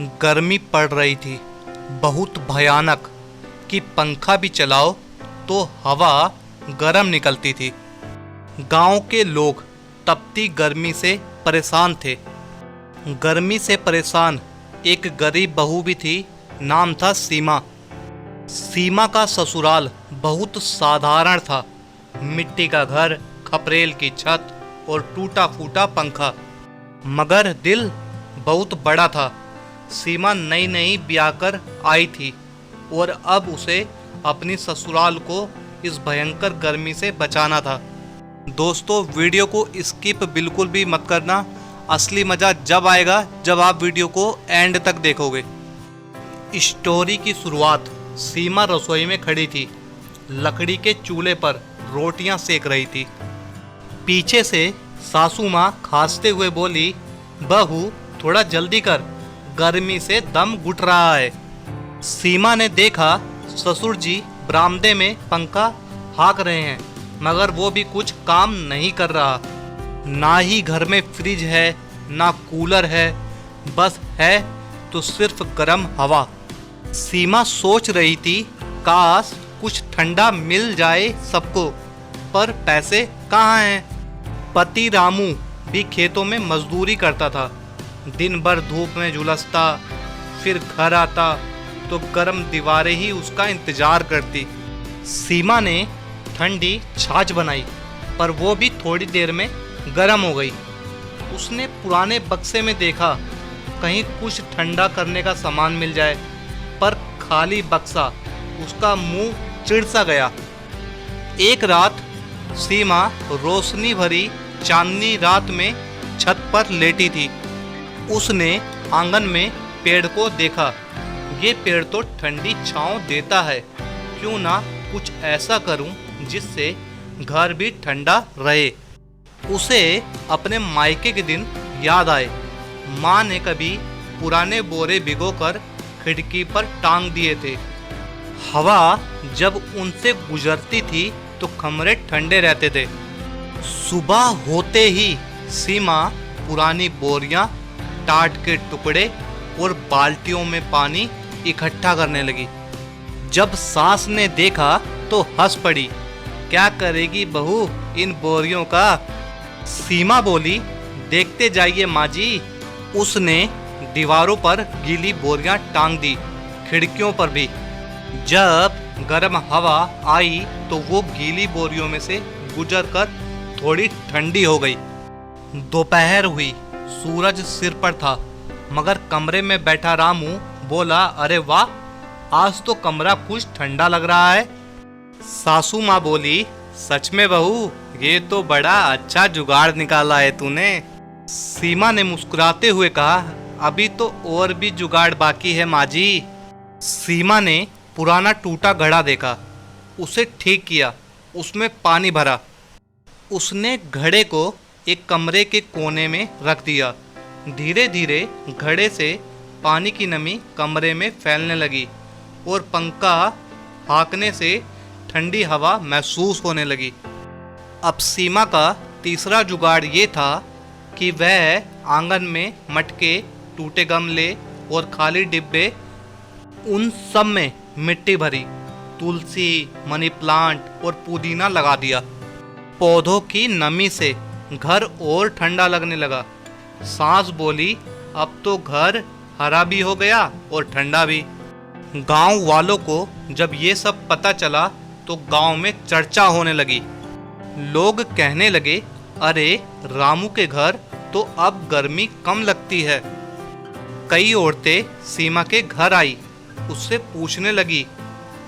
गर्मी पड़ रही थी, बहुत भयानक, कि पंखा भी चलाओ तो हवा गर्म निकलती थी। गांव के लोग तपती गर्मी से परेशान थे। गर्मी से परेशान एक गरीब बहू भी थी, नाम था सीमा। सीमा का ससुराल बहुत साधारण था, मिट्टी का घर, खपरेल की छत और टूटा फूटा पंखा, मगर दिल बहुत बड़ा था। सीमा नई नई ब्याह कर आई थी और अब उसे अपनी ससुराल को इस भयंकर गर्मी से बचाना था। दोस्तों, वीडियो को स्किप बिल्कुल भी मत करना, असली मज़ा जब आएगा जब आप वीडियो को एंड तक देखोगे। स्टोरी की शुरुआत सीमा रसोई में खड़ी थी, लकड़ी के चूल्हे पर रोटियां सेक रही थी। पीछे से सासू माँ खांसते हुए बोली, बहू थोड़ा जल्दी कर, गर्मी से दम घुट रहा है। सीमा ने देखा ससुर जी बरामदे में पंखा हाँक रहे हैं, मगर वो भी कुछ काम नहीं कर रहा। ना ही घर में फ्रिज है, ना कूलर है, बस है तो सिर्फ गर्म हवा। सीमा सोच रही थी, काश कुछ ठंडा मिल जाए सबको, पर पैसे कहाँ हैं। पति रामू भी खेतों में मजदूरी करता था, दिन भर धूप में झुलसता, फिर घर आता तो गर्म दीवारें ही उसका इंतजार करती। सीमा ने ठंडी छाछ बनाई, पर वो भी थोड़ी देर में गर्म हो गई। उसने पुराने बक्से में देखा, कहीं कुछ ठंडा करने का सामान मिल जाए, पर खाली बक्सा, उसका मुंह चिढ़ सा गया। एक रात सीमा रोशनी भरी चांदनी रात में छत पर लेटी थी। उसने आंगन में पेड़ को देखा, ये पेड़ तो ठंडी छांव देता है, क्यों ना कुछ ऐसा करूं जिससे घर भी ठंडा रहे। उसे अपने मायके के दिन याद आए। माँ ने कभी पुराने बोरे भिगोकर खिड़की पर टांग दिए थे। हवा जब उनसे गुजरती थी तो कमरे ठंडे रहते थे। सुबह होते ही सीमा पुरानी बोरियां, टाट के टुकड़े और बाल्टियों में पानी इकट्ठा करने लगी। जब सास ने देखा तो हंस पड़ी, क्या करेगी बहू इन बोरियों का। सीमा बोली, देखते जाइए माँ जी। उसने दीवारों पर गीली बोरियां टांग दी, खिड़कियों पर भी। जब गर्म हवा आई तो वो गीली बोरियों में से गुजरकर थोड़ी ठंडी हो गई। दोपहर हुई, सूरज सिर पर था, मगर कमरे में बैठा रामू बोला, अरे वाह, आज तो कमरा कुछ ठंडा लग रहा है। सासू माँ बोली, सच में बहू, ये तो बड़ा अच्छा जुगाड़ निकाला है तूने। सीमा ने मुस्कुराते हुए कहा, अभी तो और भी जुगाड़ बाकी है माँ जी। सीमा ने पुराना टूटा घड़ा देखा, उसे ठीक किया, उसमें पानी भरा। उसने घड़े को एक कमरे के कोने में रख दिया। धीरे धीरे घड़े से पानी की नमी कमरे में फैलने लगी और पंखा हाँकने से ठंडी हवा महसूस होने लगी। अब सीमा का तीसरा जुगाड़ ये था कि वह आंगन में मटके, टूटे गमले और खाली डिब्बे, उन सब में मिट्टी भरी, तुलसी, मनी प्लांट और पुदीना लगा दिया। पौधों की नमी से घर और ठंडा लगने लगा। सांस बोली, अब तो घर हरा भी हो गया और ठंडा भी। गांव वालों को जब ये सब पता चला तो गांव में चर्चा होने लगी। लोग कहने लगे, अरे रामू के घर तो अब गर्मी कम लगती है। कई औरतें सीमा के घर आई, उससे पूछने लगी,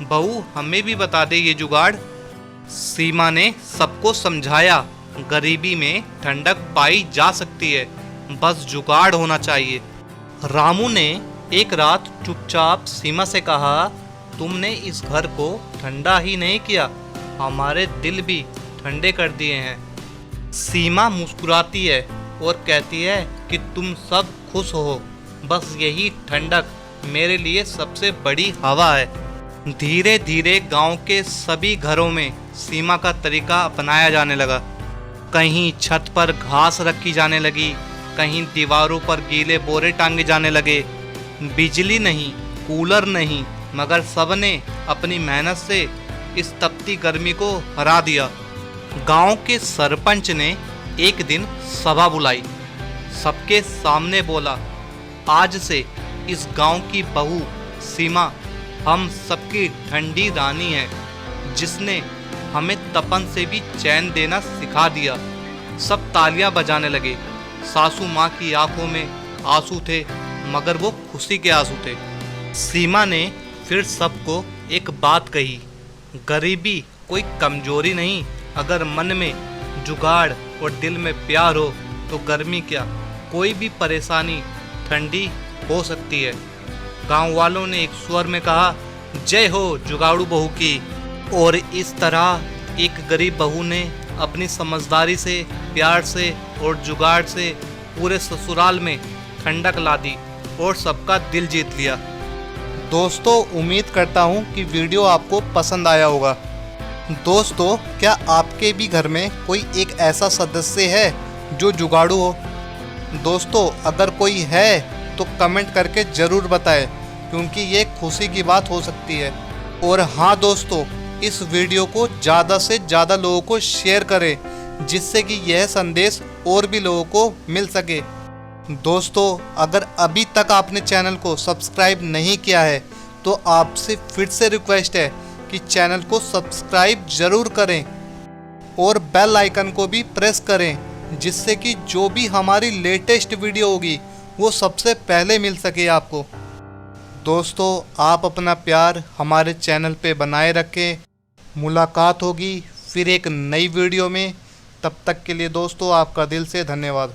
बहू हमें भी बता दे ये जुगाड़। सीमा ने सबको समझाया, गरीबी में ठंडक पाई जा सकती है, बस जुगाड़ होना चाहिए। रामू ने एक रात चुपचाप सीमा से कहा, तुमने इस घर को ठंडा ही नहीं किया, हमारे दिल भी ठंडे कर दिए हैं। सीमा मुस्कुराती है और कहती है कि तुम सब खुश हो, बस यही ठंडक मेरे लिए सबसे बड़ी हवा है। धीरे धीरे गांव के सभी घरों में सीमा का तरीका अपनाया जाने लगा। कहीं छत पर घास रखी जाने लगी, कहीं दीवारों पर गीले बोरे टांगे जाने लगे, बिजली नहीं, कूलर नहीं, मगर सबने अपनी मेहनत से इस तपती गर्मी को हरा दिया। गांव के सरपंच ने एक दिन सभा बुलाई। सबके सामने बोला, आज से इस गांव की बहू सीमा हम सबकी ठंडी रानी है, जिसने हमें तपन से भी चैन देना सिखा दिया। सब तालियां बजाने लगे। सासू माँ की आंखों में आंसू थे, मगर वो खुशी के आंसू थे। सीमा ने फिर सबको एक बात कही, गरीबी कोई कमजोरी नहीं, अगर मन में जुगाड़ और दिल में प्यार हो तो गर्मी क्या, कोई भी परेशानी ठंडी हो सकती है। गांव वालों ने एक स्वर में कहा, जय हो जुगाड़ू बहू की। और इस तरह एक गरीब बहू ने अपनी समझदारी से, प्यार से और जुगाड़ से पूरे ससुराल में ठंडक ला दी और सबका दिल जीत लिया। दोस्तों, उम्मीद करता हूँ कि वीडियो आपको पसंद आया होगा। दोस्तों, क्या आपके भी घर में कोई एक ऐसा सदस्य है जो जुगाड़ू हो? दोस्तों, अगर कोई है तो कमेंट करके ज़रूर बताएं, क्योंकि ये खुशी की बात हो सकती है। और हाँ दोस्तों, इस वीडियो को ज़्यादा से ज़्यादा लोगों को शेयर करें, जिससे कि यह संदेश और भी लोगों को मिल सके। दोस्तों, अगर अभी तक आपने चैनल को सब्सक्राइब नहीं किया है तो आपसे फिर से रिक्वेस्ट है कि चैनल को सब्सक्राइब ज़रूर करें और बेल आइकन को भी प्रेस करें, जिससे कि जो भी हमारी लेटेस्ट वीडियो होगी वो सबसे पहले मिल सके आपको। दोस्तों, आप अपना प्यार हमारे चैनल पे बनाए रखें। मुलाकात होगी फिर एक नई वीडियो में। तब तक के लिए दोस्तों, आपका दिल से धन्यवाद।